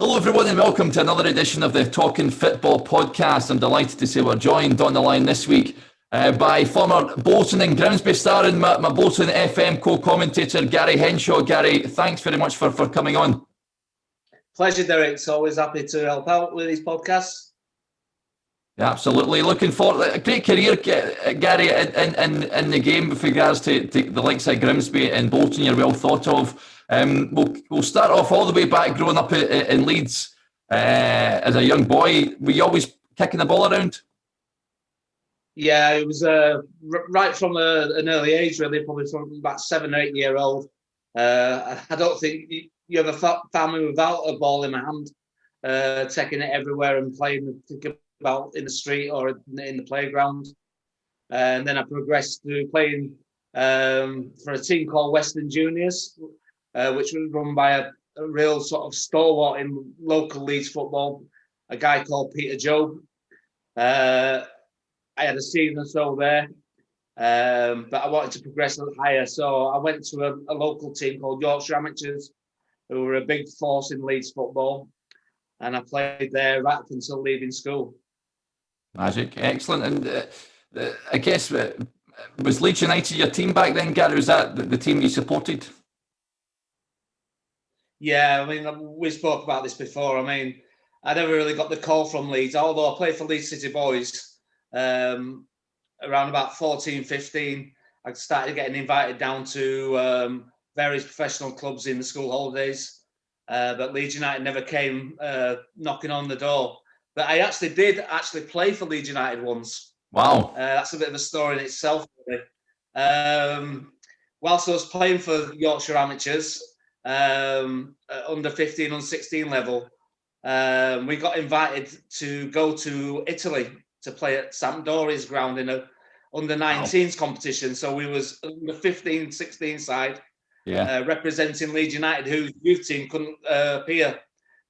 Hello everyone and welcome to another edition of the Talking Football podcast. I'm delighted to say we're joined on the line this week by former Bolton and Grimsby star and my Bolton FM co-commentator Gary Henshaw. Gary, thanks very much for coming on. Pleasure, Derek. It's always happy to help out with these podcasts. Yeah, absolutely. Looking forward. A great career, Gary, in the game with regards to the likes of Grimsby and Bolton. You're well thought of. We'll start off all the way back growing up in Leeds as a young boy. Were you always kicking the ball around? Yeah, it was right from an early age, really, probably from about 7 or 8 year old. I don't think you ever found me without a ball in my hand, taking it everywhere and playing about in the street or in the playground. And then I progressed to playing for a team called Western Juniors, which was run by a real sort of stalwart in local Leeds football, a guy called Peter Jobe. I had a season or so there, but I wanted to progress a little higher. So I went to a local team called Yorkshire Amateurs, who were a big force in Leeds football. And I played there right up until leaving school. Magic, excellent. And I guess, was Leeds United your team back then, Gary? Was that the team you supported? Yeah, I mean, we spoke about this before. I mean, I never really got the call from Leeds, although I played for Leeds City Boys. Around about 14, 15, I started getting invited down to various professional clubs in the school holidays. But Leeds United never came knocking on the door. But I did play for Leeds United once. Wow. That's a bit of a story in itself, really. Whilst I was playing for Yorkshire Amateurs, under 15, under 16 level, we got invited to go to Italy to play at Sampdoria's ground in a under 19s competition. So we was the 15, 16 side, representing Leeds United, whose youth team couldn't appear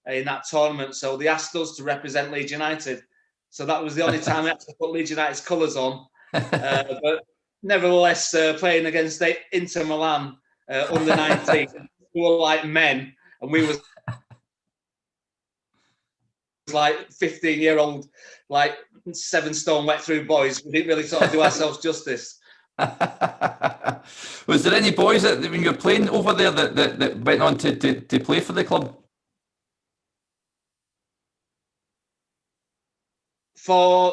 in that tournament. So they asked us to represent Leeds United. So that was the only time we had to put Leeds United's colours on. But nevertheless, playing against Inter Milan under 19, we were like men, and we was like 15-year-old, like 7 stone wet through boys. We didn't really sort of do ourselves justice. Was there any boys that when you were playing over there that went on to play for the club? For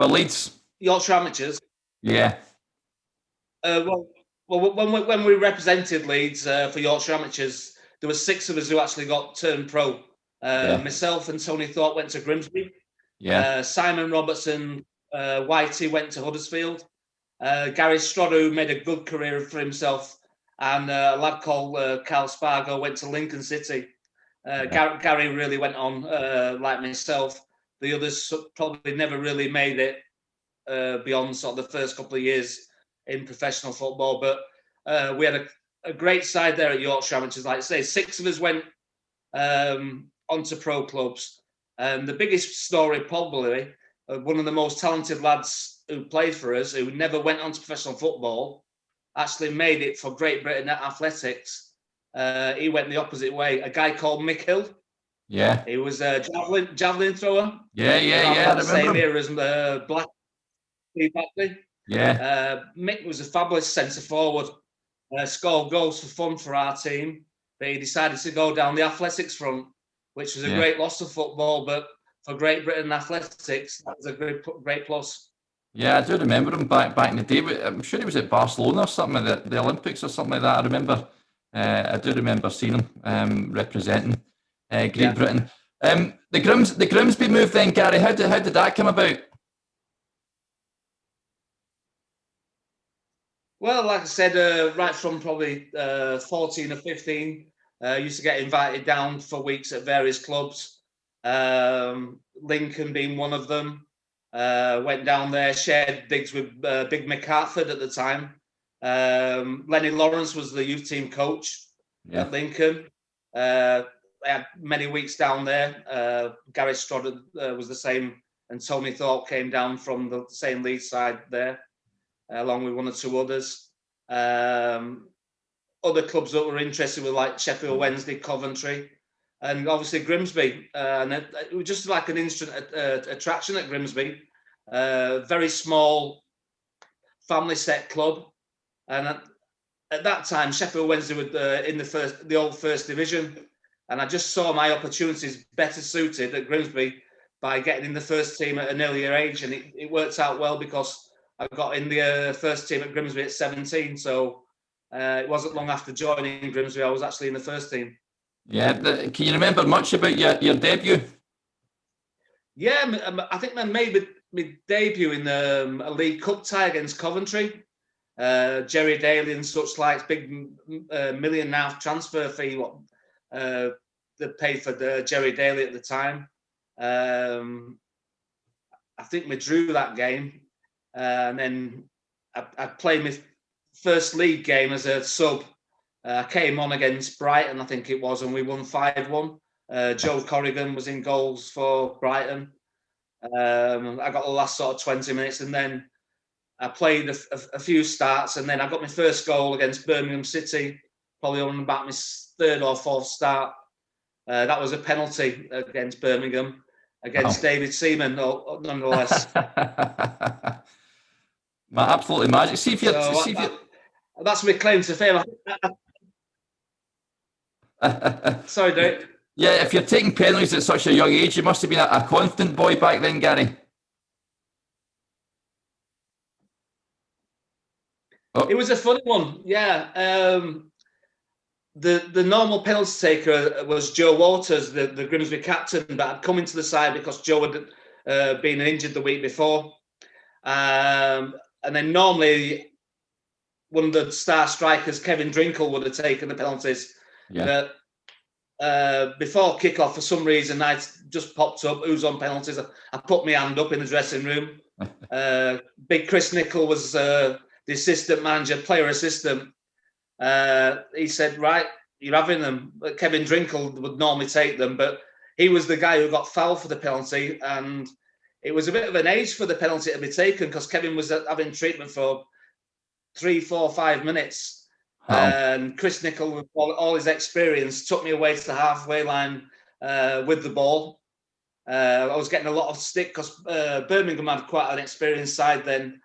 Leeds, Yorkshire Amateurs. Yeah. Well, when we represented Leeds for Yorkshire Amateurs, there were 6 of us who actually got turned pro. Myself and Tony Thorpe went to Grimsby. Simon Robertson, Whitey went to Huddersfield. Gary Strodder, who made a good career for himself, and a lad called Carl Spargo went to Lincoln City. Gary really went on, like myself. The others probably never really made it beyond sort of the first couple of years in professional football. But we had a great side there at Yorkshire Amateurs. Like I say, 6 of us went onto pro clubs. And the biggest story, probably, one of the most talented lads who played for us, who never went on to professional football, actually made it for Great Britain at athletics. He went the opposite way. A guy called Mick Hill. Yeah. He was a javelin thrower. Yeah. I remember same era as Black Steve Buckley. Yeah. Mick was a fabulous centre forward. Scored goals for fun for our team, but he decided to go down the athletics front, which was a great loss of football, but for Great Britain athletics, that was a great plus. Yeah, I do remember him back in the day. I'm sure he was at Barcelona or something, the Olympics or something like that. I remember. I do remember seeing him representing Great Britain. The Grimsby move then, Gary. How did that come about? Well, like I said, right from probably 14 or 15, used to get invited down for weeks at various clubs. Lincoln being one of them. Went down there, shared digs with Big Mick Hartford at the time. Lenny Lawrence was the youth team coach at Lincoln. I had many weeks down there. Gary Strodder was the same, and Tony Thorpe came down from the same lead side there, along with 1 or 2 others. Other clubs that were interested were like Sheffield Wednesday, Coventry. and obviously Grimsby, and it was just like an instant attraction at Grimsby. Very small, family-set club, and at that time Sheffield Wednesday were in the old First Division, and I just saw my opportunities better suited at Grimsby by getting in the first team at an earlier age, and it worked out well because I got in the first team at Grimsby at 17. So it wasn't long after joining Grimsby I was actually in the first team. Yeah, can you remember much about your debut? Yeah, I think I made my debut in a League Cup tie against Coventry. Jerry Daly and such like, big £1.5 million transfer fee what they paid for the Jerry Daly at the time. I think we drew that game, and then I played my first league game as a sub. I came on against Brighton, I think it was, and we won 5-1. Joe Corrigan was in goals for Brighton. I got the last sort of 20 minutes, and then I played a few starts, and then I got my first goal against Birmingham City, probably on about my third or fourth start. That was a penalty against Birmingham, against David Seaman, nonetheless. Absolutely magic. That's my claim to fame. Sorry, Dave. Yeah, if you're taking penalties at such a young age, you must have been a confident boy back then, Gary. It was a funny one, yeah. The normal penalty taker was Joe Waters, the Grimsby captain, but I'd come into the side because Joe had been injured the week before. And then normally one of the star strikers, Kevin Drinkle, would have taken the penalties. Yeah. But before kick-off, for some reason, I just popped up, who's on penalties? I put my hand up in the dressing room. Big Chris Nicholl was the assistant manager, player assistant. He said, right, you're having them. But Kevin Drinkle would normally take them, but he was the guy who got fouled for the penalty, and it was a bit of an age for the penalty to be taken because Kevin was having treatment for 3, 4, 5 minutes. And Chris Nicholl, with all his experience, took me away to the halfway line with the ball. I was getting a lot of stick because Birmingham had quite an experienced side then.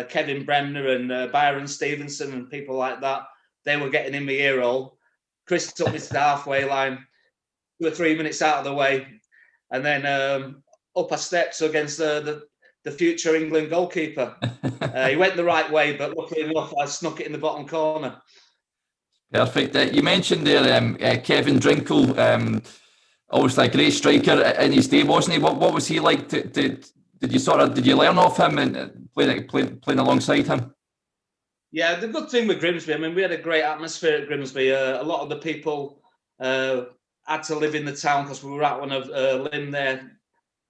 Kevin Bremner and Byron Stevenson and people like that. They were getting in my ear hole. Chris took me to the halfway line, 2 or 3 minutes out of the way, and then up I stepped against the future England goalkeeper. He went the right way, but luckily enough, I snuck it in the bottom corner. Perfect. You mentioned there Kevin Drinkle, obviously a great striker in his day, wasn't he? What was he like? Did you learn off him and playing alongside him? Yeah, the good thing with Grimsby, I mean, we had a great atmosphere at Grimsby. A lot of the people had to live in the town because we were out on a limb there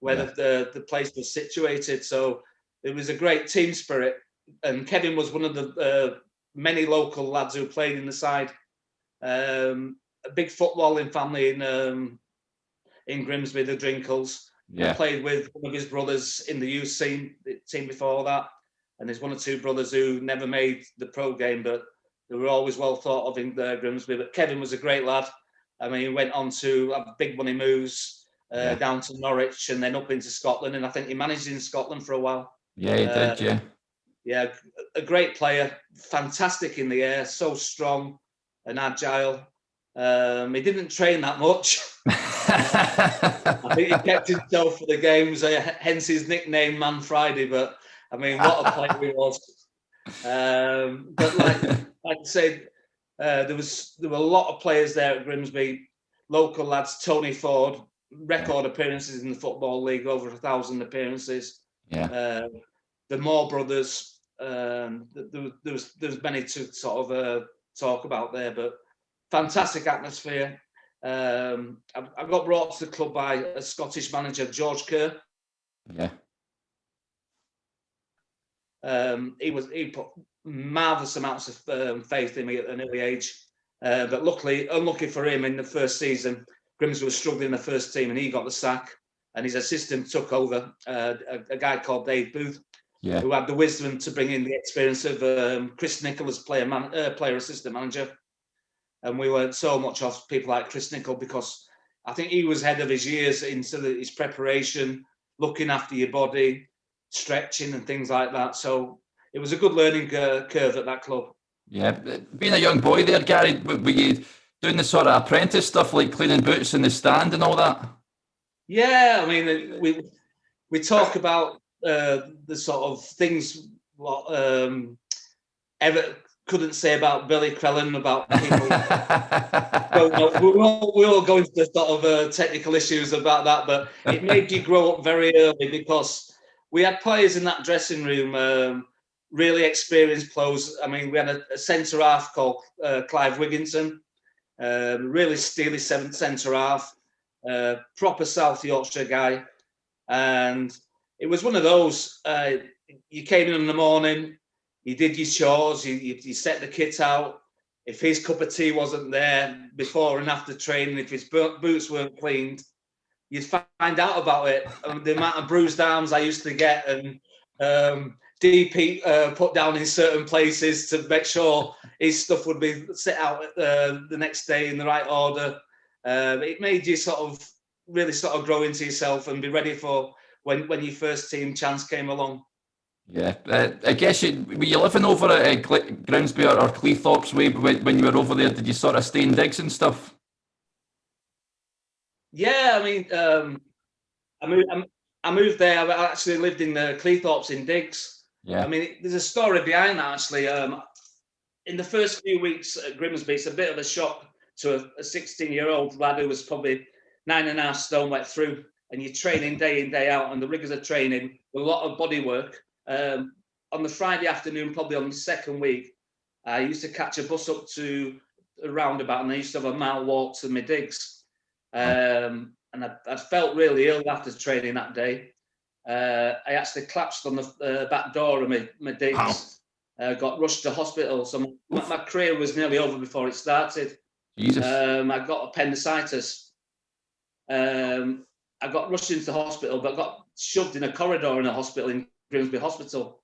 where the place was situated. So it was a great team spirit. And Kevin was one of the many local lads who played in the side. A big footballing family in Grimsby, the Drinkles. Yeah. He played with one of his brothers in the youth team before that. And there's 1 or 2 brothers who never made the pro game, but they were always well thought of in Grimsby. But Kevin was a great lad. I mean, he went on to have big money moves down to Norwich and then up into Scotland. And I think he managed in Scotland for a while. Yeah, he did, yeah. Yeah, a great player, fantastic in the air, so strong and agile. He didn't train that much. I think he kept himself for the games, hence his nickname Man Friday. But I mean, what a player he was. But like I said, there were a lot of players there at Grimsby, local lads. Tony Ford, record appearances in the Football League, over 1,000 appearances. Yeah. The Moore brothers, there was many to sort of talk about there, but fantastic atmosphere. I got brought to the club by a Scottish manager, George Kerr. Yeah. He put marvellous amounts of faith in me at an early age. But unlucky for him, in the first season, Grimsby was struggling in the first team and he got the sack. And his assistant took over, a guy called Dave Booth, who had the wisdom to bring in the experience of Chris Nicholl as player assistant manager. And we learned so much off people like Chris Nicholl because I think he was ahead of his years into his preparation, looking after your body, stretching and things like that. So it was a good learning curve at that club. Yeah, being a young boy there, Gary, were you doing the sort of apprentice stuff like cleaning boots in the stand and all that? Yeah, I mean, we talk about the sort of things ever couldn't say about Billy Crellin, about people. we all go into the sort of technical issues about that, but it made you grow up very early because we had players in that dressing room, really experienced players. I mean, we had a centre half called Clive Wigginton, really steely centre half, proper South Yorkshire guy, and it was one of those. You came in the morning. You did your chores, you set the kit out. If his cup of tea wasn't there before and after training, if his boots weren't cleaned, you'd find out about it. The amount of bruised arms I used to get and DP put down in certain places to make sure his stuff would be set out the next day in the right order. It made you really grow into yourself and be ready for when your first team chance came along. Yeah, I guess were you living over at Grimsby or Cleethorpes way when you were over there? Did you sort of stay in digs and stuff? Yeah, I mean, I moved there. I actually lived in Cleethorpes in digs. Yeah. I mean, there's a story behind that actually. In the first few weeks at Grimsby, it's a bit of a shock to a 16-year-old lad who was probably 9.5 stone wet through, and you're training day in, day out, and the rigours of training with a lot of body work. On the Friday afternoon, probably on the second week, I used to catch a bus up to a roundabout, and I used to have a mile walk to my digs. And I felt really ill after training that day. I actually collapsed on the back door of my digs. Got rushed to hospital. So my career was nearly over before it started. Jesus. I got appendicitis. I got rushed into hospital, but got shoved in a corridor in a hospital in Grimsby Hospital.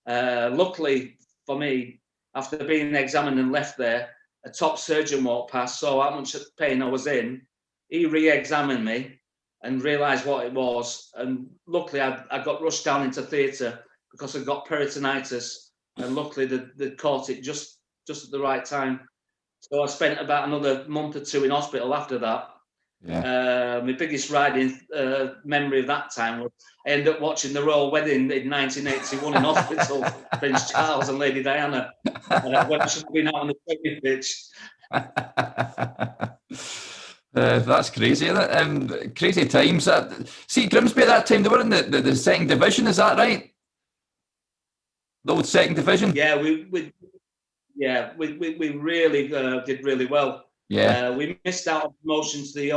Luckily for me, after being examined and left there, a top surgeon walked past, saw how much pain I was in. He re-examined me and realised what it was. And luckily, I got rushed down into theatre because I got peritonitis. And luckily, they caught it just at the right time. So I spent about another month or two in hospital after that. Yeah. My biggest riding memory of that time was I ended up watching the royal wedding in 1981 in hospital, Prince Charles and Lady Diana, when I should have been out on the training pitch. That's crazy, isn't it? Crazy times. See, Grimsby at that time, they were in the second division, is that right? The old second division? Yeah, we really did really well. Yeah. We missed out on promotion to the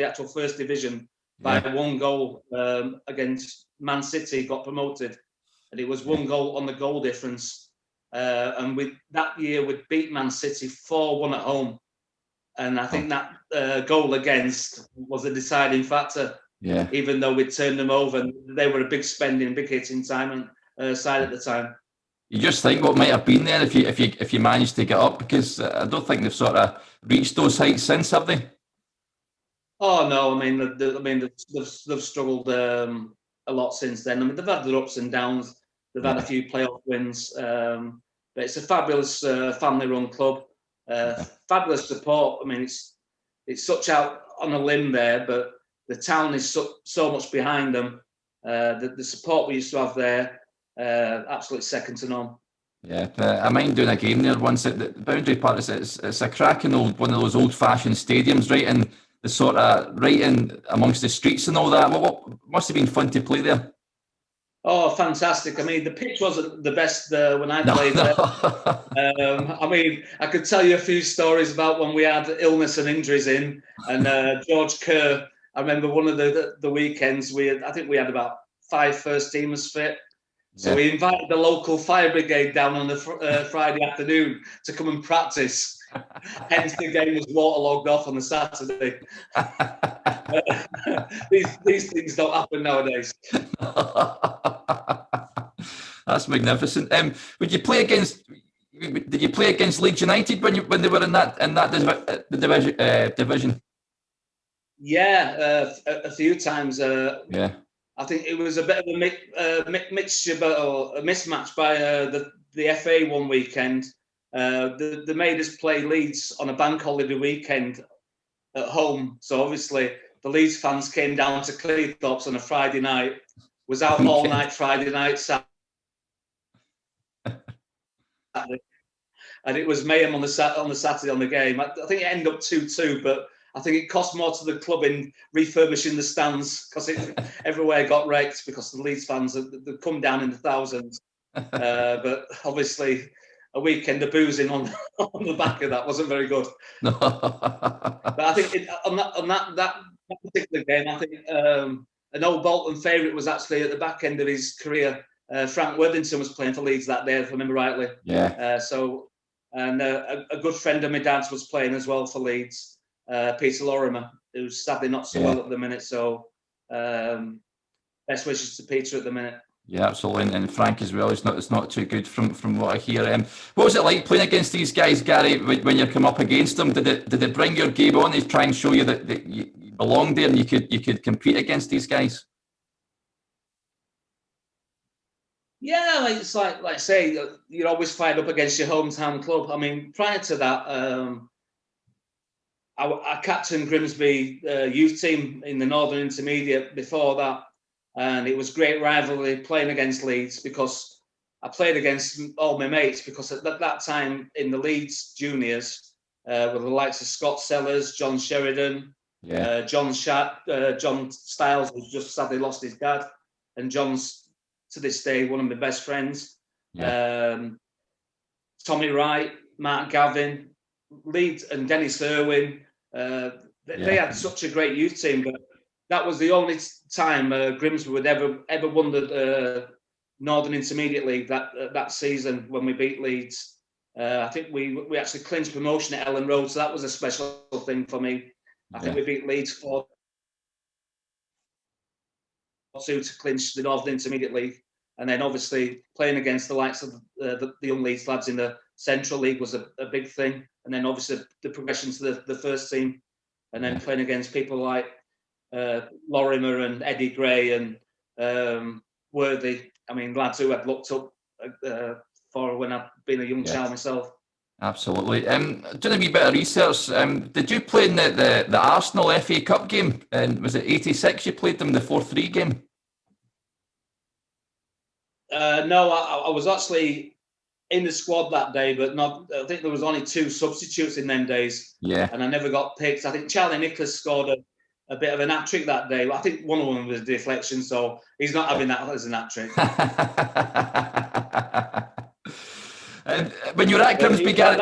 actual first division by one goal against Man City, got promoted. And it was one goal on the goal difference. And that year we beat Man City 4-1 at home. And I think that goal against was a deciding factor. Yeah. Even though we'd turned them over, and they were a big spending, big hitting side at the time. You just think what might have been there if you managed to get up, because I don't think they've sort of reached those heights since, have they? Oh no, I mean they've struggled a lot since then. I mean they've had their ups and downs. They've had a few playoff wins, but it's a fabulous family-run club. Fabulous support. I mean it's such out on a limb there, but the town is so much behind them. The support we used to have there. Absolutely second to none. Yeah, I mind doing a game there once at the Boundary Park. It's a cracking one of those old-fashioned stadiums, right in the sort of right in amongst the streets and all that. What must have been fun to play there? Oh, fantastic! I mean, the pitch wasn't the best when I played there. I mean, I could tell you a few stories about when we had illness and injuries in, and George Kerr. I remember one of the weekends I think we had about 5 first teamers fit. So we invited the local fire brigade down on the Friday afternoon to come and practice. Hence, the game was waterlogged off on the Saturday. These things don't happen nowadays. That's magnificent. Did you play against Leeds United when they were in that division? Yeah, a few times. Yeah. I think it was a bit of a mixture, or a mismatch by the FA one weekend. They made us play Leeds on a bank holiday weekend at home. So obviously the Leeds fans came down to Cleethorpes on a Friday night, was out all night Friday night, Saturday. And it was mayhem on the Saturday on the game. I think it ended up 2-2, but I think it cost more to the club in refurbishing the stands because everywhere got wrecked because the Leeds fans had come down in the thousands. But obviously, a weekend of boozing on the back of that wasn't very good. No. But I think on that particular game, I think an old Bolton favourite was actually at the back end of his career. Frank Worthington was playing for Leeds that day, if I remember rightly. Yeah. And a good friend of my dad's was playing as well for Leeds, Peter Lorimer, who's sadly not so well at the minute. So best wishes to Peter at the minute. Yeah, absolutely, and Frank as well. It's not too good from what I hear. What was it like playing against these guys, Gary? When you come up against them, did it bring your game on to try and show you that you belonged there and you could compete against these guys? Yeah, it's like I say, you're always fired up against your hometown club. I mean, prior to that, I captained Grimsby youth team in the Northern Intermediate before that, and it was great rivalry playing against Leeds because I played against all my mates because at that time in the Leeds juniors were the likes of Scott Sellers, John Sheridan, John Stiles, who's just sadly lost his dad, and John's to this day one of my best friends. Tommy Wright, Mark Gavin, Leeds, and Dennis Irwin. They had such a great youth team, but that was the only time Grimsby would ever won the Northern Intermediate League that season when we beat Leeds. I think we actually clinched promotion at Ellen Road, so that was a special thing for me. I think we beat Leeds 4-2 to clinch the Northern Intermediate League, and then obviously playing against the likes of the young Leeds lads in the Central League was a big thing, and then obviously the progression to the first team, and then playing against people like Lorimer and Eddie Gray and Worthy. I mean, lads who I'd looked up for when I've been a young child myself. Absolutely. Doing a wee bit of research, did you play in the Arsenal FA Cup game? And was it 86 you played them, the 4-3 game? No, I was actually in the squad that day, but not. I think there was only 2 substitutes in them days. Yeah. And I never got picked. I think Charlie Nicholas scored a bit of an hat-trick that day. I think one of them was a deflection, so he's not having that as an hat-trick. And when you were at Grimsby, Gary...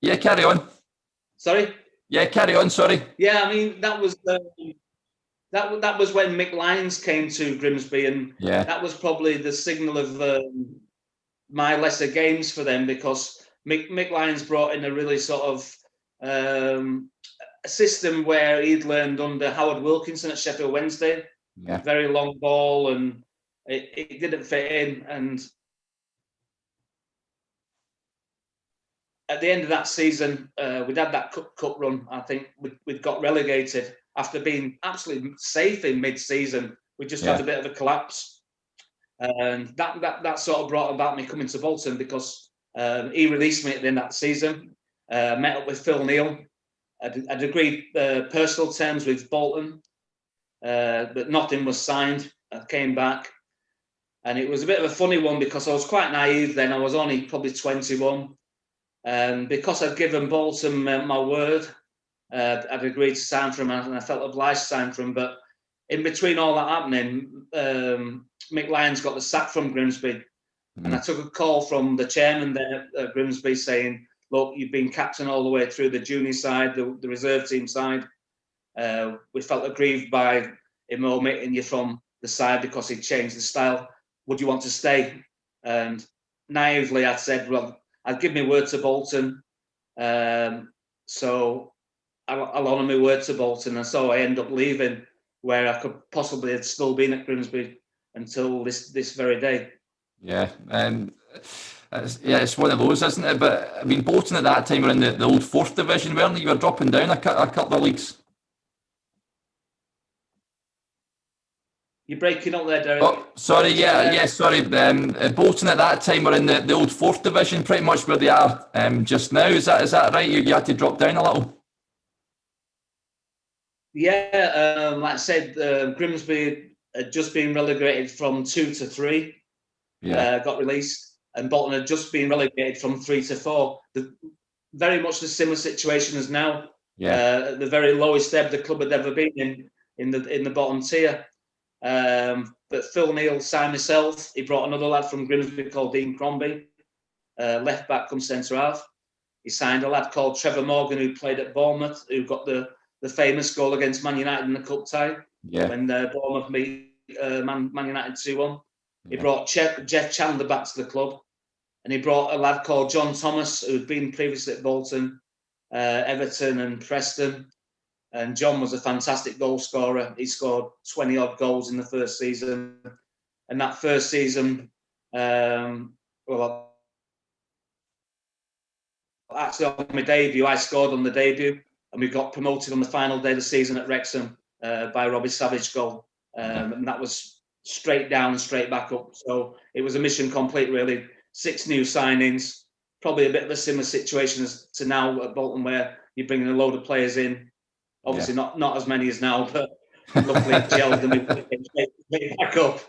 Yeah, carry on. Sorry? Yeah, carry on, sorry. Yeah, I mean, that was when Mick Lyons came to Grimsby, and that was probably the signal of my lesser games for them, because Mick Lyons brought in a really sort of a system where he'd learned under Howard Wilkinson at Sheffield Wednesday. Yeah. Very long ball, and it didn't fit in. And at the end of that season, we'd had that cup run. I think we'd got relegated after being absolutely safe in mid-season. We just had a bit of a collapse. And that sort of brought about me coming to Bolton, because he released me at the end of that season. Met up with Phil Neal. I'd agreed personal terms with Bolton, but nothing was signed. I came back, and it was a bit of a funny one because I was quite naive then. I was only probably 21. Because I'd given Bolton my word, I'd agreed to sign for him, and I felt obliged to sign for him. But in between all that happening, Mick Lyons got the sack from Grimsby, and I took a call from the chairman there at Grimsby saying, look, you've been captain all the way through the junior side, the reserve team side. We felt aggrieved by him omitting you from the side because he'd changed the style. Would you want to stay? And naively, I said, well, I'd give my word to Bolton. So I'll honour my word to Bolton. And so I end up leaving, where I could possibly have still been at Grimsby until this very day. Yeah. It's one of those, isn't it? But I mean, Bolton at that time were in the old 4th division, weren't they? You were dropping down a couple of leagues. You're breaking up there, Derek. Oh, sorry, sorry. Bolton at that time were in the old 4th division, pretty much where they are just now. Is that right? You had to drop down a little? Yeah, like I said, Grimsby had just been relegated from 2 to 3, got released, and Bolton had just been relegated from 3 to 4. Very much the similar situation as now. At the very lowest ebb the club had ever been in the bottom tier. But Phil Neal signed myself. He brought another lad from Grimsby called Dean Crombie, left back come centre half. He signed a lad called Trevor Morgan, who played at Bournemouth, who got the famous goal against Man United in the cup tie when Bournemouth beat Man United 2-1. He brought Jeff Chandler back to the club, and he brought a lad called John Thomas, who'd been previously at Bolton, Everton and Preston. And John was a fantastic goal scorer. He scored 20-odd goals in the first season. And that first season, actually on my debut, I scored on the debut, and we got promoted on the final day of the season at Wrexham by Robbie Savage goal. And that was straight down and straight back up. So it was a mission complete, really. 6 new signings, probably a bit of a similar situation as to now at Bolton, where you're bringing a load of players in. Obviously, not as many as now, but luckily gelled and we came straight back up.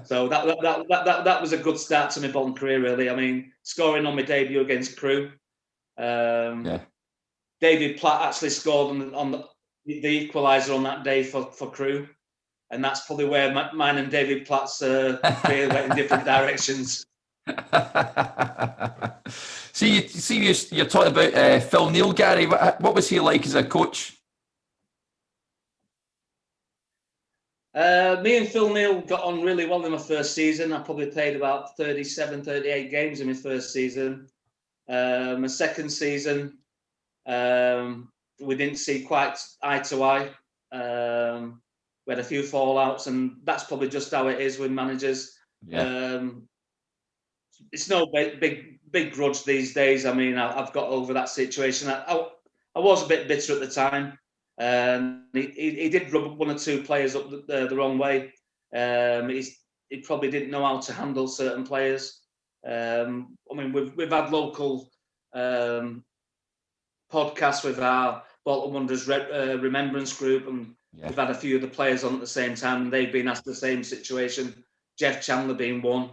So that was a good start to my Bolton career, really. I mean, scoring on my debut against Crewe. David Platt actually scored on the equaliser on that day for Crewe, and that's probably where mine and David Platt's career went in different directions. You're talking about Phil Neal, Gary. What was he like as a coach? Me and Phil Neal got on really well in my first season. I probably played about 37, 38 games in my first season. My second season, we didn't see quite eye to eye. We had a few fallouts, and that's probably just how it is with managers. It's no big grudge these days. I mean, I've got over that situation. I was a bit bitter at the time. He did rub 1 or 2 players up the wrong way. He probably didn't know how to handle certain players. I mean, we've had local podcasts with our Bolton Wanderers Remembrance Group, and we've had a few of the players on at the same time, and they've been asked the same situation. Jeff Chandler being one.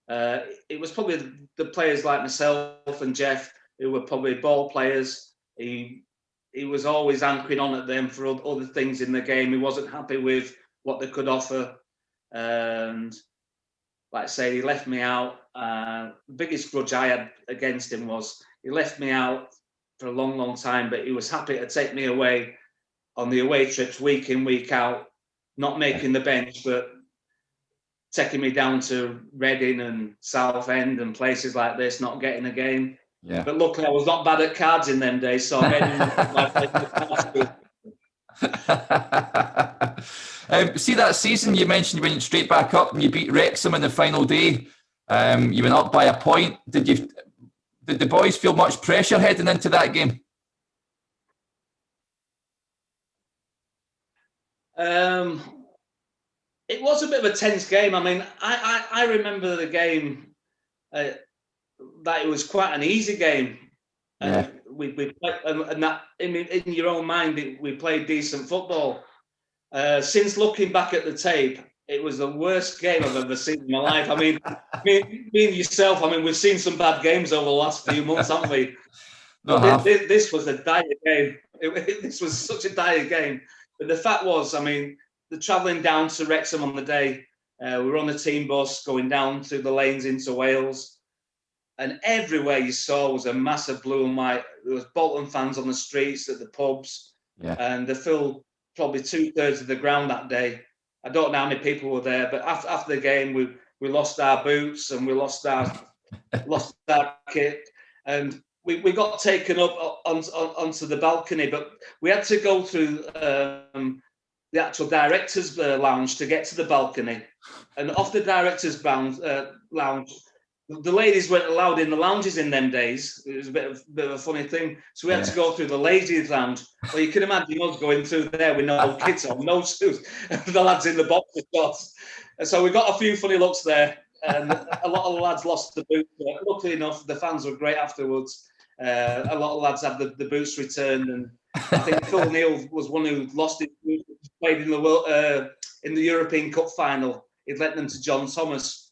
It was probably the players like myself and Jeff who were probably ball players. He was always anchoring on at them for other things in the game. He wasn't happy with what they could offer. And like I say, he left me out. The biggest grudge I had against him was he left me out for a long, long time, but he was happy to take me away on the away trips week in, week out, not making the bench, but taking me down to Reading and Southend and places like this, not getting a game. But luckily I was not bad at cards in them days, so I made him see that season you mentioned, you went straight back up and you beat Wrexham in the final day. You went up by a point. Did the boys feel much pressure heading into that game? It was a bit of a tense game. I mean, I remember the game that it was quite an easy game. We played, and that in your own mind, we played decent football. Since looking back at the tape, it was the worst game I've ever seen in my life. I mean, me and yourself, I mean, we've seen some bad games over the last few months, haven't we? This was a dire game. This was such a dire game. But the fact was, I mean, the travelling down to Wrexham on the day, we were on a team bus going down through the lanes into Wales. And everywhere you saw was a massive blue and white. There was Bolton fans on the streets, at the pubs. And they filled probably 2/3 of the ground that day. I don't know how many people were there, but after the game, we lost our boots and we lost our kit. And we got taken up onto the balcony, but we had to go through the actual director's lounge to get to the balcony. And off the director's lounge, the ladies weren't allowed in the lounges in them days. It was a bit of a funny thing. So we had to go through the ladies' lounge. Well, you can imagine us going through there with no kids on, no suits, the lads in the boxer shorts. And so we got a few funny looks there. And a lot of the lads lost the boots. But luckily enough, the fans were great afterwards. A lot of lads had the boots returned. And I think Phil Neal was one who lost his boots, played in the European Cup final. He'd lent them to John Thomas.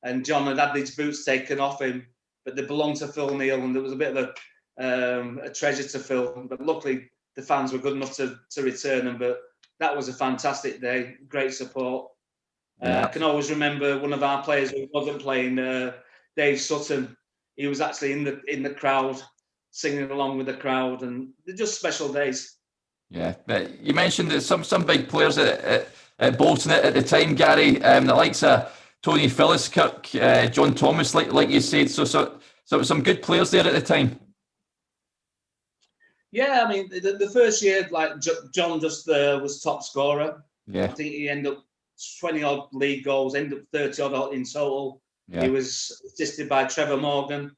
And John had these boots taken off him, but they belonged to Phil Neal, and there was a bit of a treasure to Phil. But luckily, the fans were good enough to return them. But that was a fantastic day, great support. I can always remember one of our players who wasn't playing, Dave Sutton. He was actually in the crowd, singing along with the crowd, and they're just special days. Yeah, but you mentioned that some big players at Bolton at the time, Gary, the likes of Tony Philliskirk, John Thomas, like you said, so some good players there at the time. Yeah, I mean, the first year, like John just was top scorer. Yeah, I think he ended up 20-odd league goals, ended up 30-odd in total. Yeah. He was assisted by Trevor Morgan.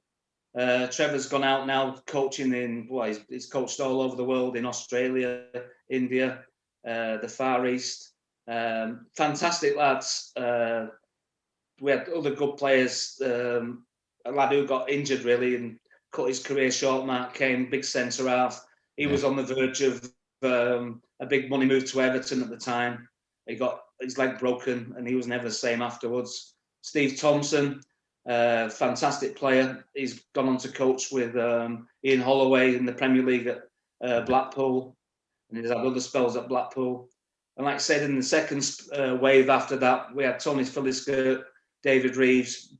Trevor's gone out now coaching he's coached all over the world, in Australia, India, the Far East. Fantastic lads. We had other good players. A lad who got injured really and cut his career short, Mark Kane, big centre half. He was on the verge of a big money move to Everton at the time. He got his leg broken and he was never the same afterwards. Steve Thompson, fantastic player. He's gone on to coach with Ian Holloway in the Premier League at Blackpool, and he's had other spells at Blackpool. And like I said, in the second wave after that, we had Tony Philliskirk, David Reeves,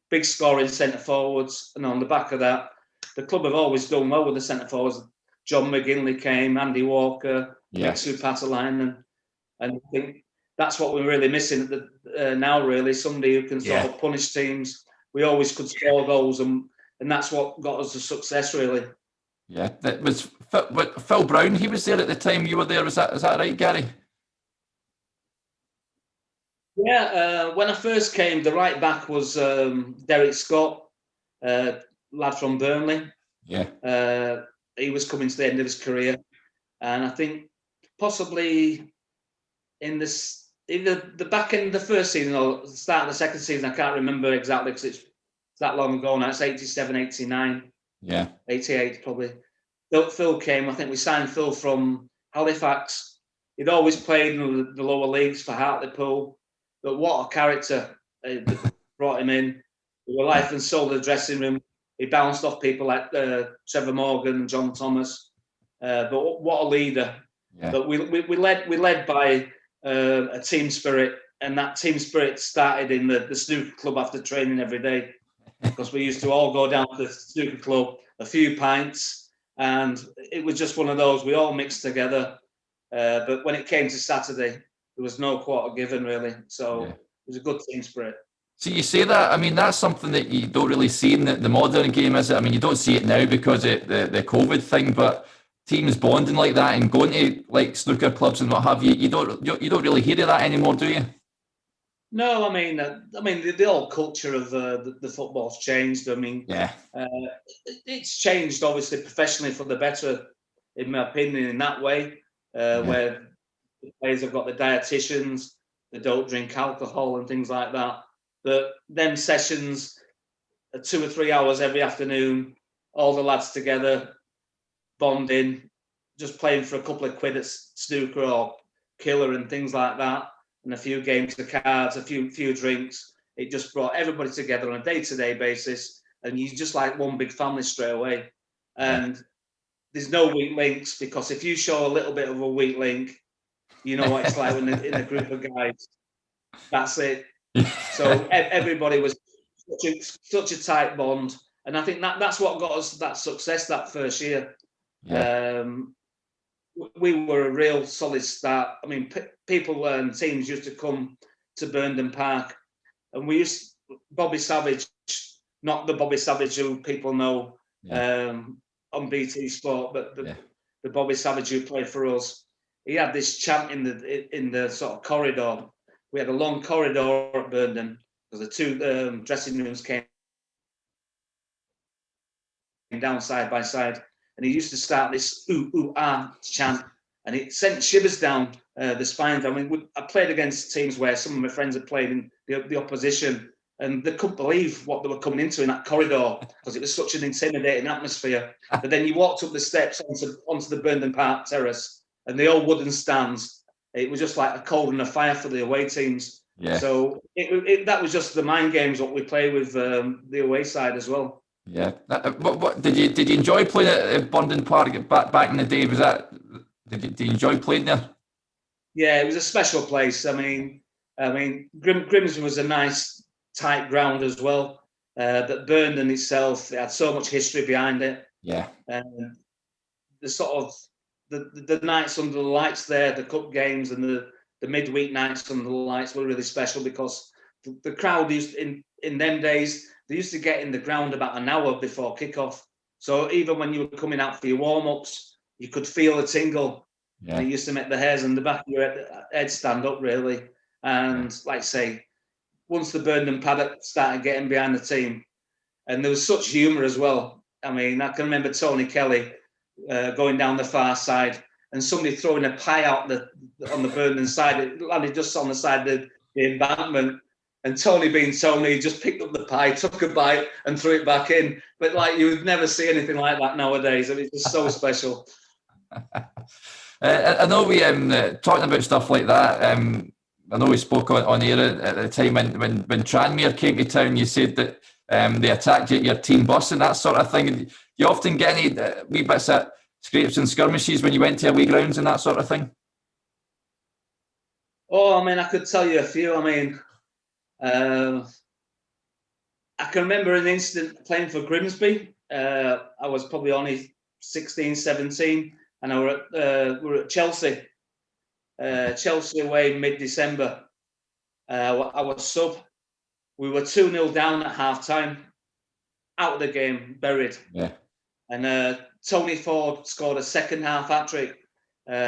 big scoring centre forwards, and on the back of that, the club have always done well with the centre forwards. John McGinley came, Andy Walker, Mixu Patalainen, and I think that's what we're really missing now. Really, somebody who can sort of punish teams. We always could score goals, and that's what got us the success. Really. Yeah, that was Phil Brown. He was there at the time you were there. Is that right, Gary? Yeah, when I first came, the right back was Derek Scott, lad from Burnley. Yeah. He was coming to the end of his career, and I think possibly in either the back end of the first season or the start of the second season, I can't remember exactly because it's that long ago now. It's 87, 89. Yeah. 88 probably. Phil came. I think we signed Phil from Halifax. He'd always played in the lower leagues for Hartlepool. But what a character. They brought him in. They were life and soul of the dressing room. He bounced off people like Trevor Morgan and John Thomas. But what a leader. Yeah. But we led by a team spirit. And that team spirit started in the snooker club after training every day. Because we used to all go down to the snooker club, a few pints. And it was just one of those. We all mixed together. But when it came to Saturday, there was no quarter given, really. So it was a good team spirit. So you say that, I mean, that's something that you don't really see in the modern game, is it? I mean, you don't see it now because of the COVID thing, but teams bonding like that and going to like snooker clubs and what have you, you don't really hear of that anymore, do you? No, I mean, the whole culture of the football's changed. I mean, it's changed obviously professionally for the better, in my opinion, in that way, where the players have got the dietitians, they don't drink alcohol and things like that. But them sessions, 2 or 3 hours every afternoon, all the lads together, bonding, just playing for a couple of quid at snooker or killer and things like that, and a few games of cards, a few drinks. It just brought everybody together on a day-to-day basis, and you just like one big family straight away. And there's no weak links, because if you show a little bit of a weak link, you know what it's like when in a group of guys. That's it. So everybody was such a tight bond, and I think that's what got us that success that first year. Yeah. We were a real solid start. I mean, people and teams used to come to Burnden Park, and we used Bobby Savage, not the Bobby Savage who people know on BT Sport, but the Bobby Savage who played for us. He had this chant in the sort of corridor. We had a long corridor at Burnden because the two dressing rooms came down side by side. And he used to start this ooh, ooh, ah chant, and it sent shivers down the spines. I mean, I played against teams where some of my friends had played in the opposition, and they couldn't believe what they were coming into in that corridor because it was such an intimidating atmosphere. But then you walked up the steps onto the Burnden Park terrace, and the old wooden stands. It was just like a coal and a fire for the away teams. Yeah. So that was just the mind games what we play with the away side as well. Yeah. What did you enjoy playing at Burnden Park back in the day? Was that did you enjoy playing there? Yeah, it was a special place. I mean, Grimsby was a nice tight ground as well. But Burnden itself, it had so much history behind it. Yeah. And the sort of the nights under the lights there, the cup games and the midweek nights under the lights were really special because the crowd used in them days, they used to get in the ground about an hour before kickoff. So even when you were coming out for your warm-ups, you could feel a tingle. Yeah. And it used to make the hairs on the back of your head stand up, really. And like I say, once the Burnden paddock started getting behind the team, and there was such humour as well. I mean, I can remember Tony Kelly going down the far side and somebody throwing a pie out on the Burnden side. It landed just on the side of the embankment. And Tony being Tony, just picked up the pie, took a bite and threw it back in. But like you would never see anything like that nowadays. I mean, it's just so special. I know we talking about stuff like that. I know we spoke on air at the time when Tranmere came to town. You said that they attacked you at your team bus and that sort of thing. Do you often get any wee bits of scrapes and skirmishes when you went to away grounds and that sort of thing? Oh, I mean, I could tell you a few. I mean, I can remember an incident playing for Grimsby. I was probably only 16, 17. And we were at Chelsea. Chelsea away mid-December. I was sub. We were 2-0 down at half-time. Out of the game, buried. Yeah. And Tony Ford scored a second-half hat-trick.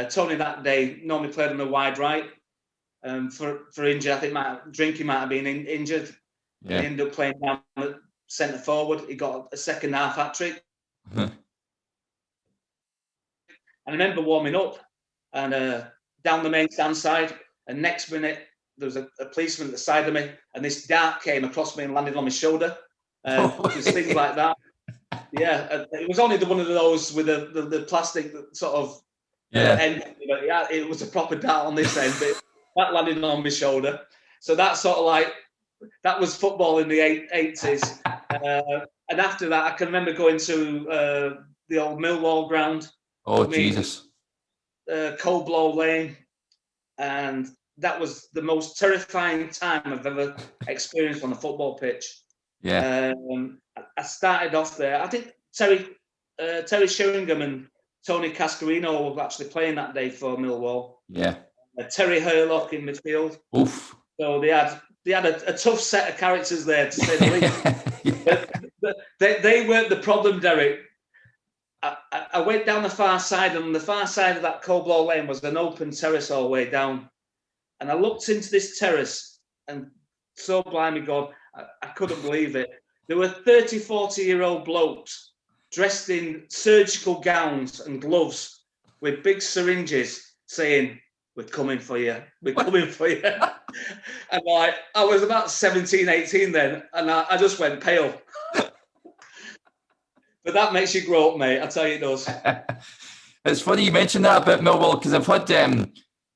Tony that day normally played on the wide right. For injury, I think Drinky might have been injured. Yeah. He ended up playing down at centre-forward. He got a second-half hat-trick. And I remember warming up and down the main stand side, and next minute there was a policeman at the side of me, and this dart came across me and landed on my shoulder. Just things like that. Yeah, it was only one of those with the plastic sort of end. But yeah, it was a proper dart on this end, but that landed on my shoulder. So that sort of like, that was football in the 80s. And after that, I can remember going to the old Millwall ground. Oh, Jesus. Cold Blow Lane. And that was the most terrifying time I've ever experienced on a football pitch. Yeah. I started off there. I think Terry Sheringham and Tony Cascarino were actually playing that day for Millwall. Yeah. Terry Hurlock in midfield. Oof. So they had a tough set of characters there, to say the least. But they weren't the problem, Derek. I went down the far side, and on the far side of that Cold Blow Lane was an open terrace all the way down. And I looked into this terrace, and so blimey God, I couldn't believe it. There were 30, 40-year-old blokes dressed in surgical gowns and gloves with big syringes saying, "We're coming for you. We're coming for you." And like, I was about 17, 18 then, and I just went pale. But that makes you grow up, mate. I tell you it does. It's funny you mentioned that about Millwall, because I've had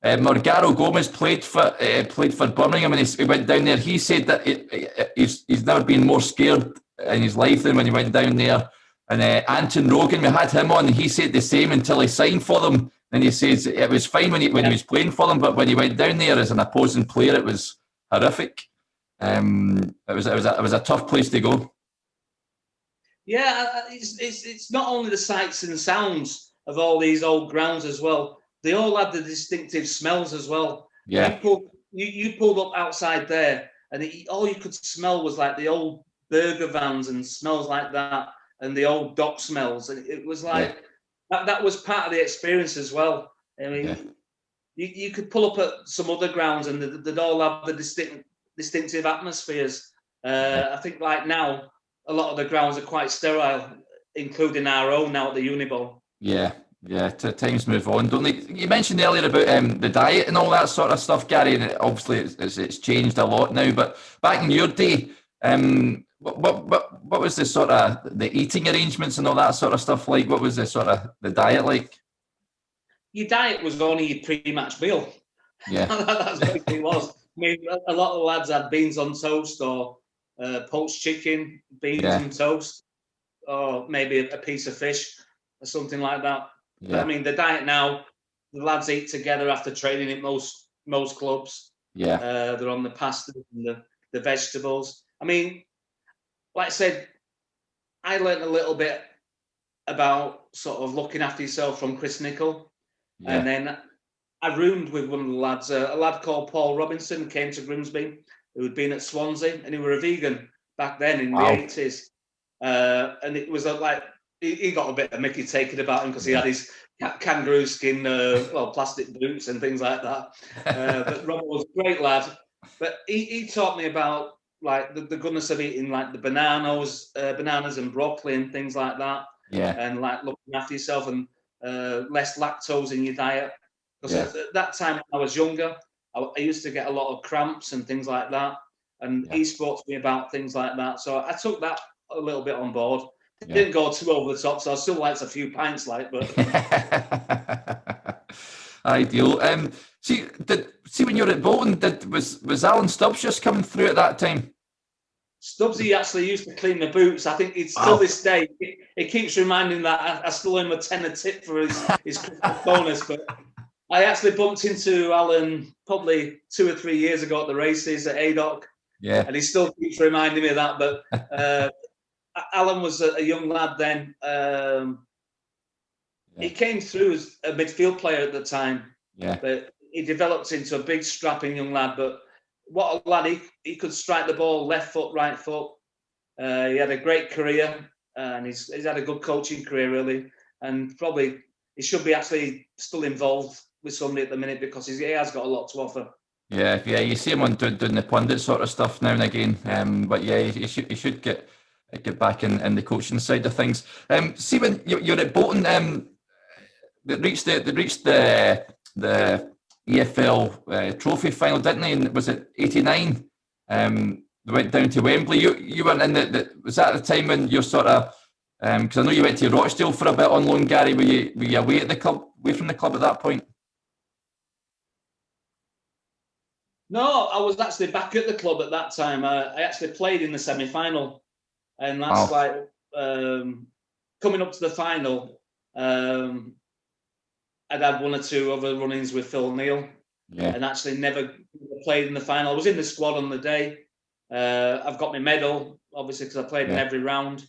Morgaro Gomez played for Birmingham, and he went down there. He said that he's never been more scared in his life than when he went down there. And Anton Rogan, we had him on, and he said the same until he signed for them. And he says it was fine when he was playing for them, but when he went down there as an opposing player, it was horrific. It was a tough place to go. Yeah, it's not only the sights and sounds of all these old grounds as well. They all had the distinctive smells as well. Yeah. You pulled up outside there, and all you could smell was like the old burger vans and smells like that, and the old dock smells. And it was like that was part of the experience as well. I mean, you could pull up at some other grounds, and they'd all have the distinctive atmospheres. I think like now, a lot of the grounds are quite sterile including our own now at the Uniball. Yeah. Times move on, don't they? You mentioned earlier about the diet and all that sort of stuff, Gary. And obviously, it's changed a lot now. But back in your day, what was the sort of the eating arrangements and all that sort of stuff like? What was the sort of the diet like? Your diet was only your pre-match meal. Yeah, that's what it was. I mean, a lot of the lads had beans on toast or poached chicken, beans and toast, or maybe a piece of fish or something like that. Yeah. But, I mean, the diet now, the lads eat together after training at most clubs. Yeah, they're on the pasta and the vegetables. I mean, like I said, I learned a little bit about sort of looking after yourself from Chris Nicholl. Yeah. And then I roomed with one of the lads, a lad called Paul Robinson, came to Grimsby, who had been at Swansea, and he were a vegan back then in the 80s. And it was like, he got a bit of Mickey taken about him because he had his kangaroo skin, plastic boots and things like that. But Robert was a great lad. But he taught me about like the goodness of eating like the bananas and broccoli and things like that. Yeah. And like looking after yourself and less lactose in your diet. Because at that time when I was younger, I used to get a lot of cramps and things like that. And he spoke to me about things like that. So I took that a little bit on board. It didn't go too over the top, so I still liked a few pints, but ideal. See when you were at Bolton, was Alan Stubbs just coming through at that time? Stubbsy actually used to clean the boots. I think it's still this day. It keeps reminding that I still owe him a tenner tip for his Christmas bonus. But I actually bumped into Alan probably 2 or 3 years ago at the races at ADOC. Yeah, and he still keeps reminding me of that. But Alan was a young lad then. He came through as a midfield player at the time. Yeah. But he developed into a big, strapping young lad. But what a lad, he could strike the ball left foot, right foot. He had a great career, and he's had a good coaching career, really. And probably he should be actually still involved with somebody at the minute because he has got a lot to offer. Yeah, you see him on doing the pundit sort of stuff now and again. But yeah, he should get back in the coaching side of things. See when you're at Bolton, they reached the EFL trophy final, didn't they? And was it '89? They went down to Wembley. You weren't in was that the time when you're sort of because I know you went to Rochdale for a bit on loan, Gary. Were you away at the club, away from the club at that point? No, I was actually back at the club at that time. I actually played in the semi-final, and that's coming up to the final. I'd had 1 or 2 other run-ins with Phil Neal, and actually never played in the final. I was in the squad on the day. I've got my medal, obviously, because I played in every round.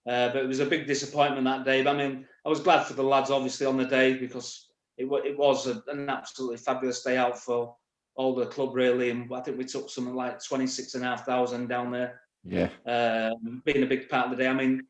But it was a big disappointment that day. But I mean, I was glad for the lads, obviously, on the day because it was an absolutely fabulous day out for all the club, really. And I think we took something like 26,500 down there. Yeah. Being a big part of the day. I mean,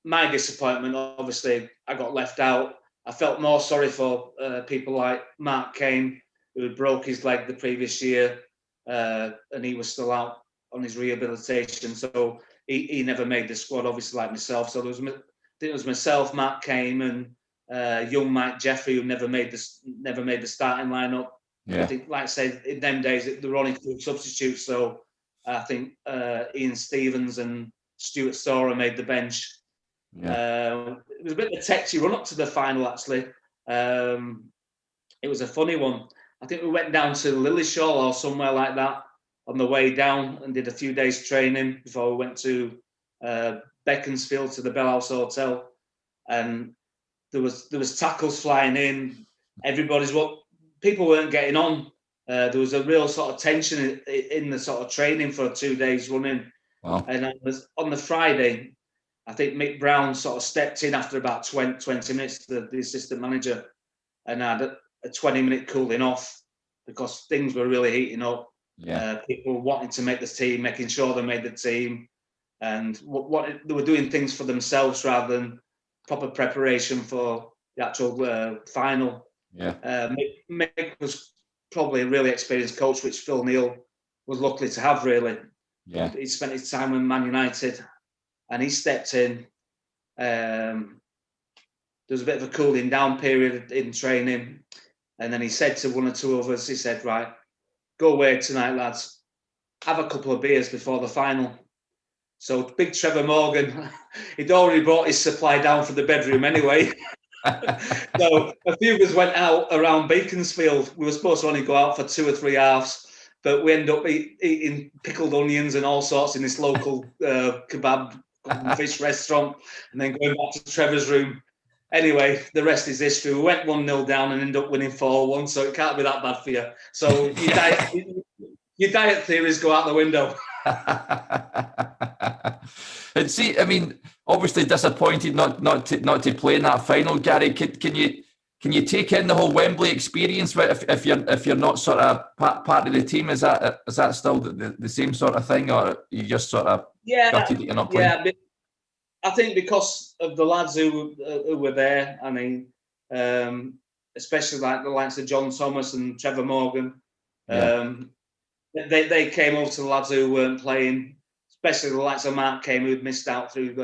my disappointment, obviously, I got left out. I felt more sorry for people like Mark Kane, who had broke his leg the previous year, and he was still out on his rehabilitation. So he never made the squad, obviously, like myself. So I think it was myself, Mark Kane, and young Mike Jeffrey, who never made the starting lineup. Yeah. I think, like I said, in them days, there were only 2 substitutes. So I think Ian Stevens and Stuart Storer made the bench. Yeah. It was a bit of a techy run up to the final, actually. It was a funny one. I think we went down to Lillyshaw or somewhere like that on the way down and did a few days training before we went to Beaconsfield to the Bell House Hotel. And there was tackles flying in. People weren't getting on. There was a real sort of tension in the sort of training for 2 days running. Wow. And on the Friday, I think Mick Brown sort of stepped in after about 20 minutes, the assistant manager, and had a 20-minute cooling off because things were really heating up. Yeah. People wanting to make the team, making sure they made the team, and what they were doing things for themselves rather than proper preparation for the actual final. Yeah. Mick was probably a really experienced coach, which Phil Neal was lucky to have, really. Yeah. He spent his time with Man United. and he stepped in. There was a bit of a cooling down period in training, and then he said to one or two of us, he said, right, go away tonight, lads, have a couple of beers before the final. So big Trevor Morgan, he'd already brought his supply down from the bedroom anyway. So a few of us went out around Beaconsfield. We were supposed to only go out for 2 or 3 halves, but we ended up eating pickled onions and all sorts in this local kebab fish restaurant, and then going back to Trevor's room. Anyway, the rest is history. We went 1-0 down and ended up winning 4-1, so it can't be that bad for you. So your diet theories go out the window. And see, I mean, obviously disappointed not to play in that final, Gary. Can you take in the whole Wembley experience if you're not sort of part of the team? Is that still the same sort of thing, or you just sort of gutted that you're not playing? Yeah, I think because of the lads who were there. I mean, especially like the likes of John Thomas and Trevor Morgan. Yeah. They came over to the lads who weren't playing, especially the likes of Mark came, who'd missed out through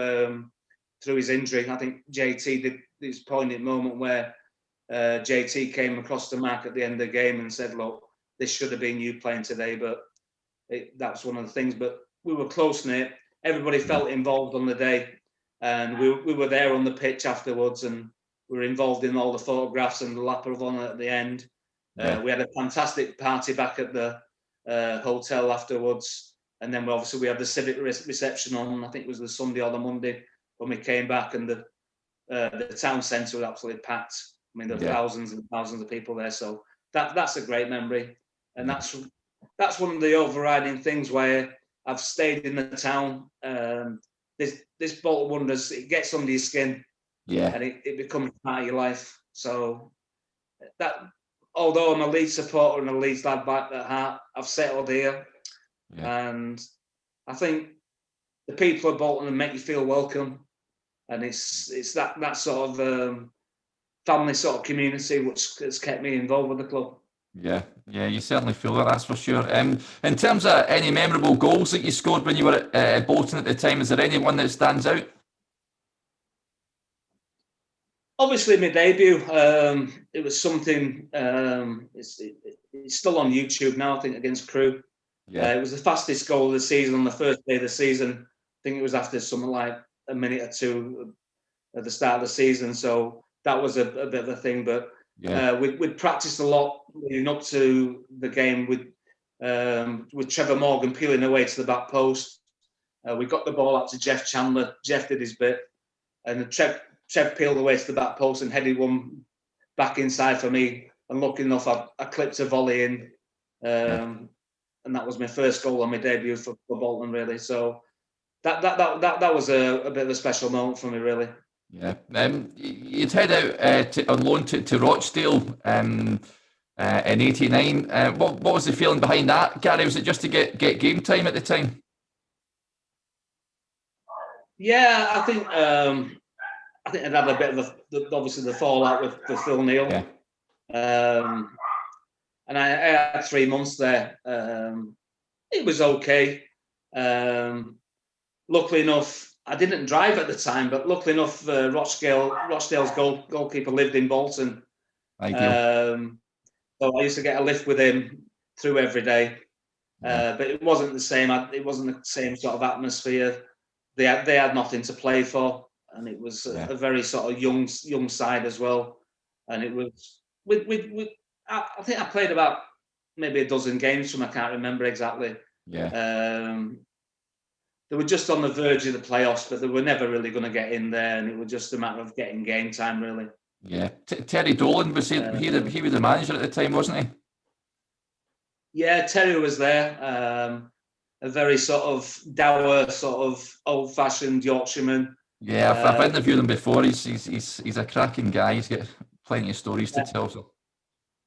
his injury. I think JT did this poignant moment where JT came across to Mark at the end of the game and said, look, this should have been you playing today, but that's one of the things. But we were close-knit. Everybody felt involved on the day, and we were there on the pitch afterwards, and we were involved in all the photographs and the lap of honour at the end. Yeah. We had a fantastic party back at the hotel afterwards, and then we had the civic reception on, I think it was the Sunday or the Monday when we came back, and the town centre was absolutely packed. I mean, there were thousands and thousands of people there, so that's a great memory, and that's one of the overriding things where I've stayed in the town. This Bolton Wonders, it gets under your skin, and it becomes part of your life. So that, although I'm a Leeds supporter and a Leeds lad back at heart, I've settled here, and I think the people of Bolton make you feel welcome, and it's that sort of family sort of community which has kept me involved with the club. Yeah, you certainly feel that, that's for sure. In terms of any memorable goals that you scored when you were at Bolton at the time, is there anyone that stands out? Obviously, my debut, it was something, it's still on YouTube now, I think, against Crewe. It was the fastest goal of the season on the first day of the season. I think it was after something like a minute or two at the start of the season. So that was a bit of a thing. But we'd practiced a lot leading up to the game with Trevor Morgan peeling away to the back post. We got the ball out to Jeff Chandler. Jeff did his bit. And Trev peeled away to the back post and headed one back inside for me. And lucky enough, I clipped a volley in. And that was my first goal on my debut for Bolton, really. So that was a bit of a special moment for me, really. Yeah. You'd head out on loan to Rochdale in '89. What was the feeling behind that, Gary? Was it just to get game time at the time? Yeah, I think I'd had a bit of obviously the fallout with Phil Neal. Yeah. And I had 3 months there. It was okay. Luckily enough, I didn't drive at the time, but luckily enough, Rochdale's goalkeeper lived in Bolton. So I used to get a lift with him through every day. But it wasn't the same. It wasn't the same sort of atmosphere. They had nothing to play for, and it was a very sort of young side as well. And it was I think I played about maybe a dozen games from, I can't remember exactly. Yeah. They were just on the verge of the playoffs, but they were never really going to get in there, and it was just a matter of getting game time, really. Yeah. Terry Dolan, was he was the manager at the time, wasn't he? Yeah, Terry was there. A very sort of dour, sort of old-fashioned Yorkshireman. Yeah, I've interviewed him before. He's a cracking guy. He's got plenty of stories to tell. So.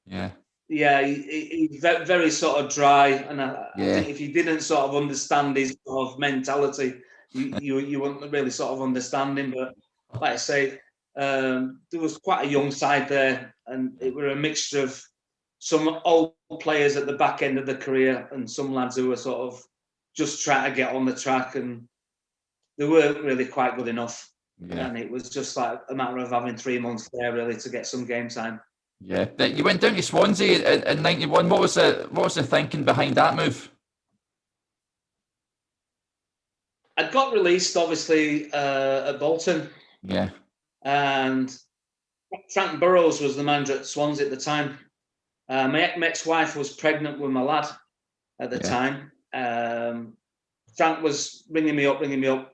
Yeah. Yeah, he's very sort of dry, and I think if you didn't sort of understand his sort of mentality, you wouldn't really sort of understand him. But like I say, there was quite a young side there, and it were a mixture of some old players at the back end of the career and some lads who were sort of just trying to get on the track. And they weren't really quite good enough. Yeah. And it was just like a matter of having 3 months there really to get some game time. Yeah. You went down to Swansea in 91. What was the thinking behind that move? I got released, obviously, at Bolton. Yeah. And Frank Burrows was the manager at Swansea at the time. My ex-wife was pregnant with my lad at the time. Frank was ringing me up,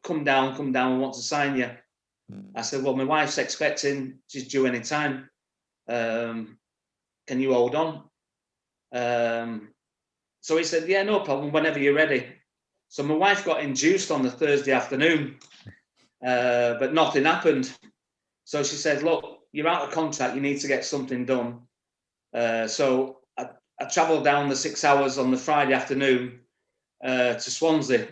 come down, I want to sign you. I said, well, my wife's expecting, she's due any time. Can you hold on? So he said, yeah, no problem, whenever you're ready. So my wife got induced on the Thursday afternoon, but nothing happened. So she said, look, you're out of contract, you need to get something done. So I travelled down the 6 hours on the Friday afternoon to Swansea.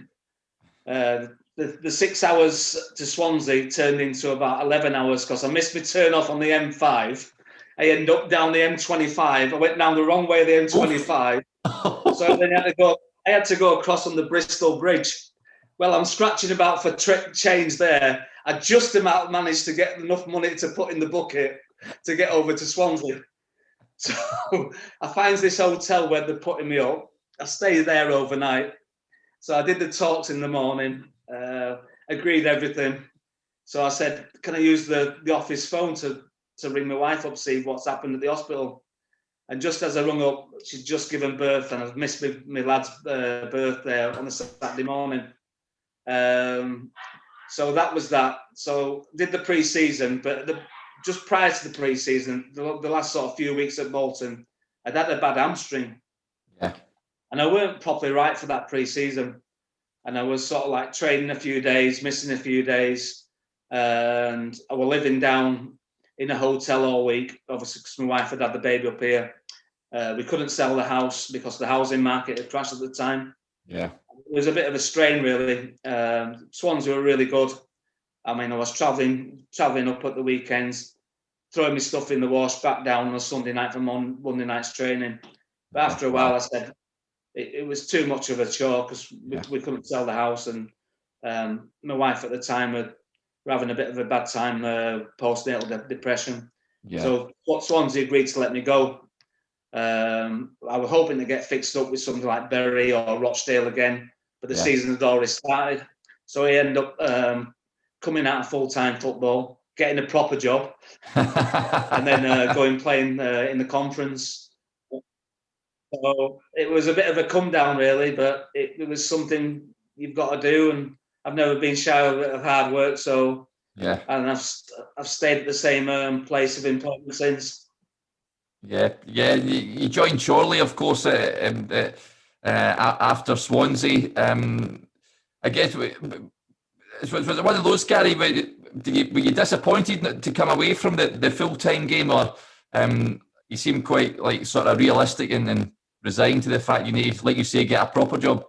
The 6 hours to Swansea turned into about 11 hours because I missed my turn off on the M5. I ended up down the M25. I went down the wrong way of the M25. So then I had to go across on the Bristol Bridge. Well, I'm scratching about for change there. I just about managed to get enough money to put in the bucket to get over to Swansea. So I find this hotel where they're putting me up. I stayed there overnight. So I did the talks in the morning, agreed everything. So I said, can I use the office phone to ring my wife up, see what's happened at the hospital? And just as I rung up, she'd just given birth and I've missed my lad's birth there on a Saturday morning. So that was that. So did the pre-season, but just prior to the pre-season, the last sort of few weeks at Bolton, I'd had a bad hamstring. Yeah. And I weren't properly right for that pre-season. And I was sort of like training a few days, missing a few days. And I was living down in a hotel all week, obviously because my wife had the baby up here. We couldn't sell the house because the housing market had crashed at the time. Yeah. It was a bit of a strain, really. Swansea were really good. I mean, I was travelling up at the weekends, throwing my stuff in the wash, back down on a Sunday night for Monday night's training. But after a while, I said it was too much of a chore because we couldn't sell the house. And my wife at the time were having a bit of a bad time, postnatal depression. Yeah. So Swansea agreed to let me go. I was hoping to get fixed up with something like Bury or Rochdale again, but the season had already started. So I ended up coming out of full-time football, getting a proper job, and then going playing in the conference. So it was a bit of a come down, really, but it was something you've got to do, and I've never been shy of hard work. So and I've stayed at the same place of employment since. Yeah. You joined Chorley, of course, after Swansea. I guess was it one of those, Gary? Were you disappointed to come away from the full-time game, or you seem quite like sort of realistic and resigned to the fact you need, like you say, get a proper job?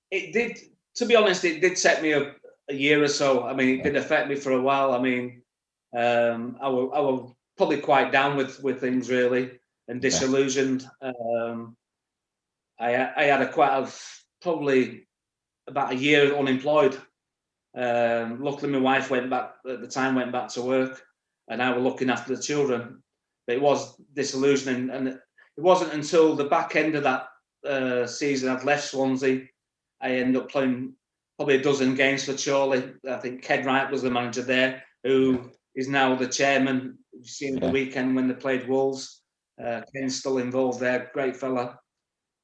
It did. To be honest, it did set me up a year or so. I mean, it did affect me for a while. I mean, I was probably quite down with things, really, and disillusioned. I had probably about a year unemployed. Luckily, my wife went back to work, and I was looking after the children. But it was disillusioning, and it wasn't until the back end of that season I'd left Swansea. I ended up playing probably a dozen games for Chorley. I think Ken Wright was the manager there, who is now the chairman. You've seen the weekend when they played Wolves. Ken's still involved there, great fella.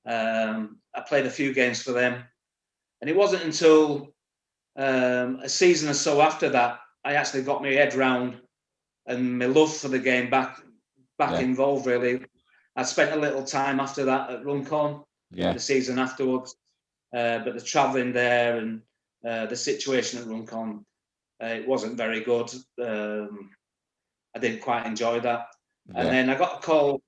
I played a few games for them. And it wasn't until a season or so after that, I actually got my head round and my love for the game back involved, really. I spent a little time after that at Runcorn, the season afterwards. But the travelling there and the situation at Runcorn, it wasn't very good. I didn't quite enjoy that. And then I got a call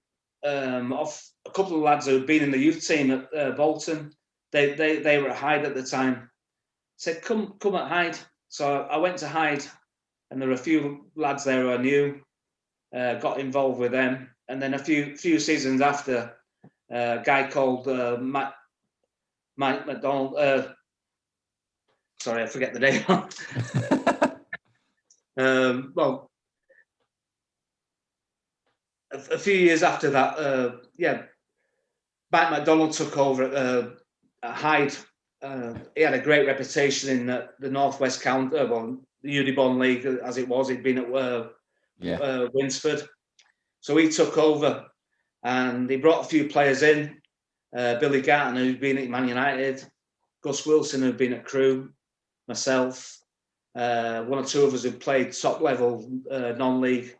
off a couple of lads who had been in the youth team at Bolton. They were at Hyde at the time. Said, come at Hyde. So I went to Hyde, and there were a few lads there who I knew. Got involved with them. And then a few seasons after, a guy called Mike McDonald. Sorry, I forget the name. Well, a few years after that, Mike McDonald took over at Hyde. He had a great reputation in the Northwest County, the Udibon League as it was. He'd been at Winsford. So he took over and he brought a few players in. Billy Garton, who'd been at Man United, Gus Wilson, who'd been at Crewe, myself, one or two of us who played top level non-league.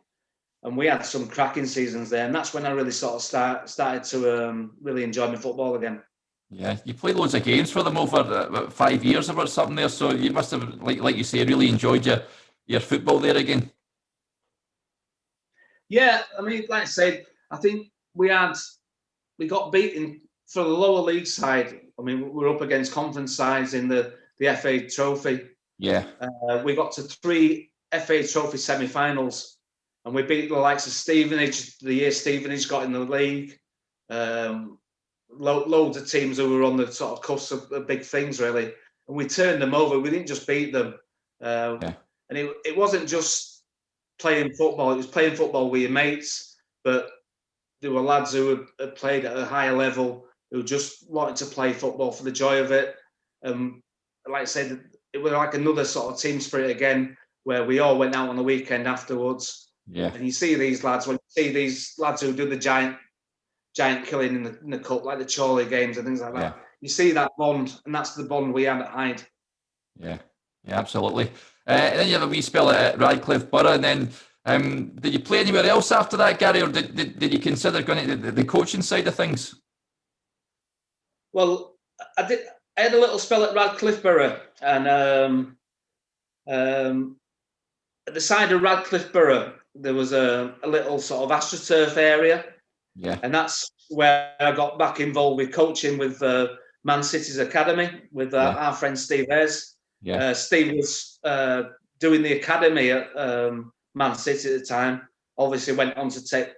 And we had some cracking seasons there. And that's when I really sort of started to really enjoy my football again. Yeah, you played loads of games for them over about 5 years or something there, so you must have, like you say, really enjoyed your football there again. Yeah, I mean, like I said, I think we got beaten for the lower league side. I mean, we were up against conference sides in the FA Trophy. Yeah. We got to 3 FA Trophy semi-finals, and we beat the likes of Stevenage the year Stevenage got in the league. Loads of teams who were on the sort of cusp of big things, really. And we turned them over. We didn't just beat them. And it wasn't just playing football. It was playing football with your mates. But there were lads who had played at a higher level who just wanted to play football for the joy of it. Like I said, it was like another sort of team spirit again, where we all went out on the weekend afterwards. Yeah. And you see these lads, when you see these lads who do the giant killing in the cup, like the Chorley games and things like that. Yeah. You see that bond, and that's the bond we had at Hyde. Yeah, absolutely. And then you have a wee spell at Radcliffe Borough, and then did you play anywhere else after that, Gary, or did you consider going into the coaching side of things? Well, I did. I had a little spell at Radcliffe Borough, and at the side of Radcliffe Borough, there was a little sort of AstroTurf area. Yeah. And that's where I got back involved with coaching with Man City's academy with our friend Steve Ayres. Yeah. Steve was doing the academy at Man City at the time. Obviously went on to take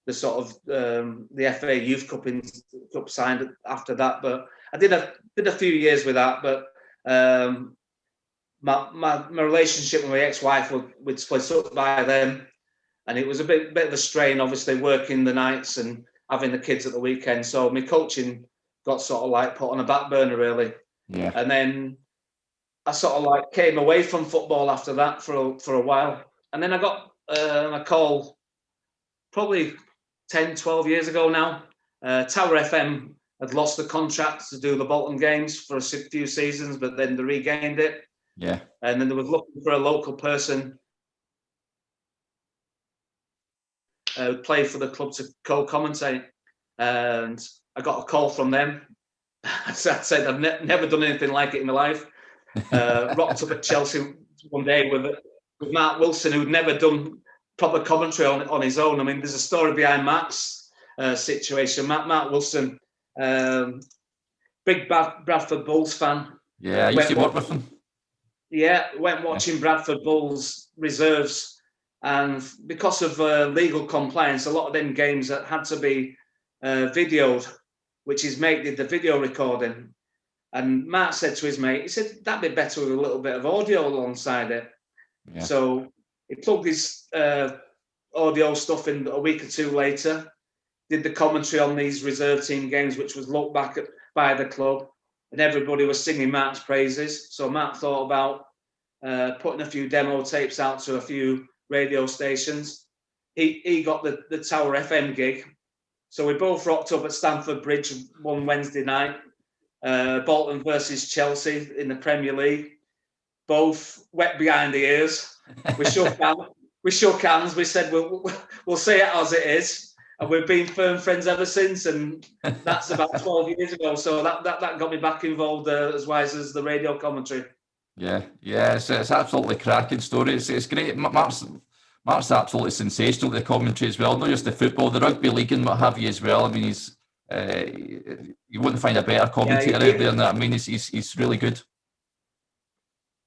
the sort of the FA Youth Cup signed after that. But I did a few years with that. But my relationship with my ex-wife would split up by then. And it was a bit of a strain, obviously, working the nights and having the kids at the weekend. So my coaching got sort of like put on a back burner, really. Yeah. And then I sort of like came away from football after that for a while. And then I got a call probably 10, 12 years ago now. Tower FM had lost the contract to do the Bolton games for a few seasons, but then they regained it. Yeah. And then they were looking for a local person play for the club to co-commentate, and I got a call from them. I said I've never done anything like it in my life. Rocked up at Chelsea one day with Mark Wilson, who'd never done proper commentary on his own. I mean, there's a story behind Mark's situation. Mark Wilson, big Bradford Bulls fan. Yeah, I used to work with him. Yeah, went watching Bradford Bulls reserves. And because of legal compliance, a lot of them games that had to be videoed, which his mate did the video recording. And Mark said to his mate, he said, that'd be better with a little bit of audio alongside it. Yeah. So he plugged his audio stuff in a week or two later, did the commentary on these reserve team games, which was looked back at by the club, and everybody was singing Mark's praises. So Mark thought about putting a few demo tapes out to a few radio stations. He got the Tower FM gig. So we both rocked up at Stamford Bridge one Wednesday night. Bolton versus Chelsea in the Premier League. Both wet behind the ears. We shook hands. We said we'll say it as it is, and we've been firm friends ever since. And that's about 12 years ago. So that got me back involved as wise as the radio commentary. Yeah, it's absolutely cracking story. It's great. Mark's absolutely sensational, the commentary as well. Not just the football, the rugby league and what have you as well. I mean, he's you wouldn't find a better commentator out there than that. I mean, he's really good.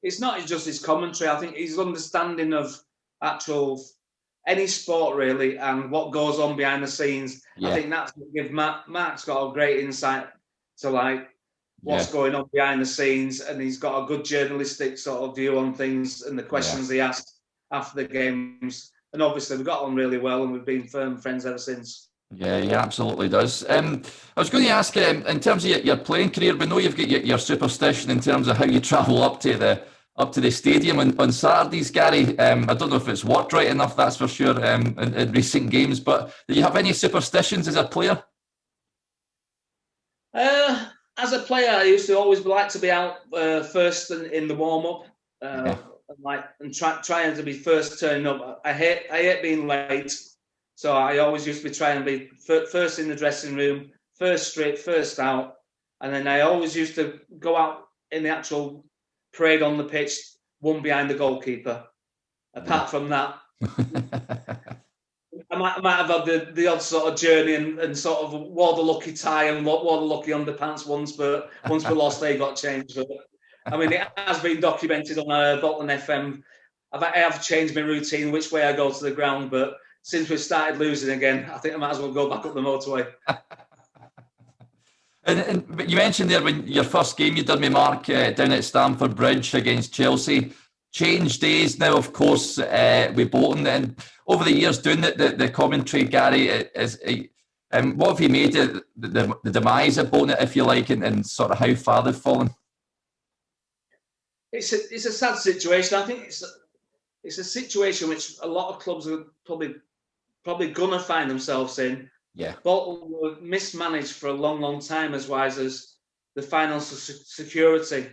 It's not just his commentary. I think his understanding of actual any sport really and what goes on behind the scenes. Yeah. I think that's what gives Mark's got a great insight to like what's going on behind the scenes, and he's got a good journalistic sort of view on things and the questions he asks after the games. And obviously, we got on really well, and we've been firm friends ever since. Yeah, he absolutely does. I was going to ask, in terms of your playing career, we know you've got your superstition in terms of how you travel up to the stadium on Saturdays, Gary. I don't know if it's worked right enough, that's for sure, in recent games. But do you have any superstitions as a player? As a player, I used to always like to be out first in the warm up, and trying to be first turning up. I hate being late, so I always used to be trying to be first in the dressing room, first straight, first out, and then I always used to go out in the actual parade on the pitch, one behind the goalkeeper. Apart from that, I might have had the odd sort of journey and sort of wore the lucky tie and wore the lucky underpants once, but once we lost, they got changed. But I mean, it has been documented on Bolton FM. I have changed my routine, which way I go to the ground, but since we've started losing again, I think I might as well go back up the motorway. But you mentioned there when your first game you did me, Mark, down at Stamford Bridge against Chelsea. Changed days now, of course, with Bolton. And over the years doing the commentary, Gary, what have you made of the demise of Bolton, if you like, and sort of how far they've fallen? It's a sad situation. I think it's a situation which a lot of clubs are probably gonna find themselves in. Yeah. Bolton were mismanaged for a long time as wise as the financial security.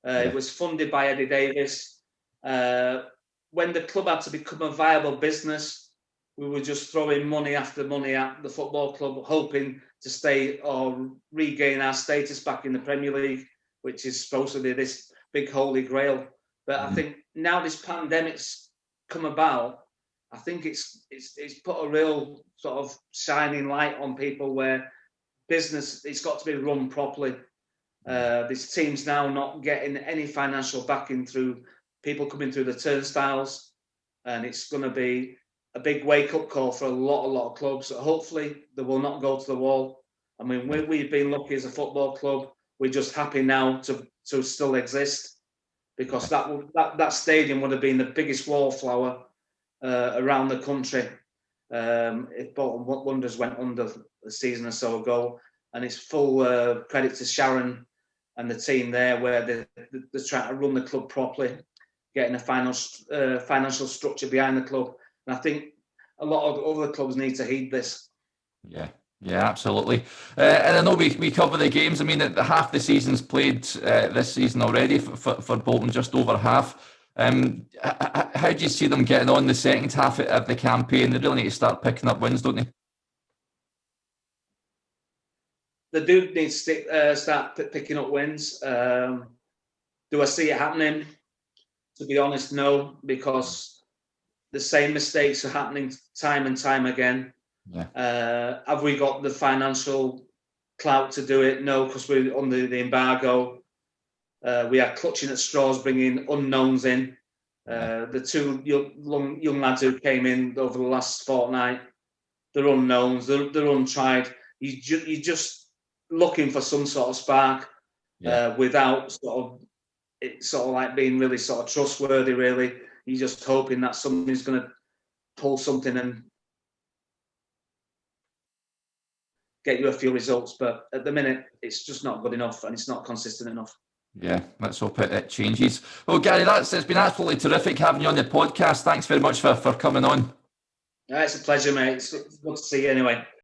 It was funded by Eddie Davis. When the club had to become a viable business, we were just throwing money after money at the football club, hoping to stay or regain our status back in the Premier League, which is supposed to be this big holy grail. But I think now this pandemic's come about, I think it's put a real sort of shining light on people where business, it's got to be run properly. This team's now not getting any financial backing through people coming through the turnstiles, and it's going to be a big wake-up call for a lot of clubs. So hopefully they will not go to the wall. I mean, we've been lucky as a football club. We're just happy now to still exist, because that stadium would have been the biggest wallflower around the country if Bolton Wanderers went under a season or so ago. And it's full credit to Sharon and the team there, where they're trying to run the club properly, getting a financial structure behind the club. And I think a lot of other clubs need to heed this. Yeah, absolutely. And I know we cover the games. I mean, half the season's played this season already for Bolton, just over half. How do you see them getting on the second half of the campaign? They really need to start picking up wins, don't they? They do need to start picking up wins. Do I see it happening? To be honest, no, because the same mistakes are happening time and time again. Yeah. Have we got the financial clout to do it? No, because we're under the embargo. We are clutching at straws, bringing unknowns in. The two young lads who came in over the last fortnight, they're unknowns, they're untried. You're just looking for some sort of spark without it's sort of like being really sort of trustworthy, really. You're just hoping that somebody's going to pull something and get you a few results. But at the minute, it's just not good enough, and it's not consistent enough. Yeah, let's hope it changes. Well, Gary, it's been absolutely terrific having you on the podcast. Thanks very much for coming on. It's a pleasure, mate. It's good to see you anyway.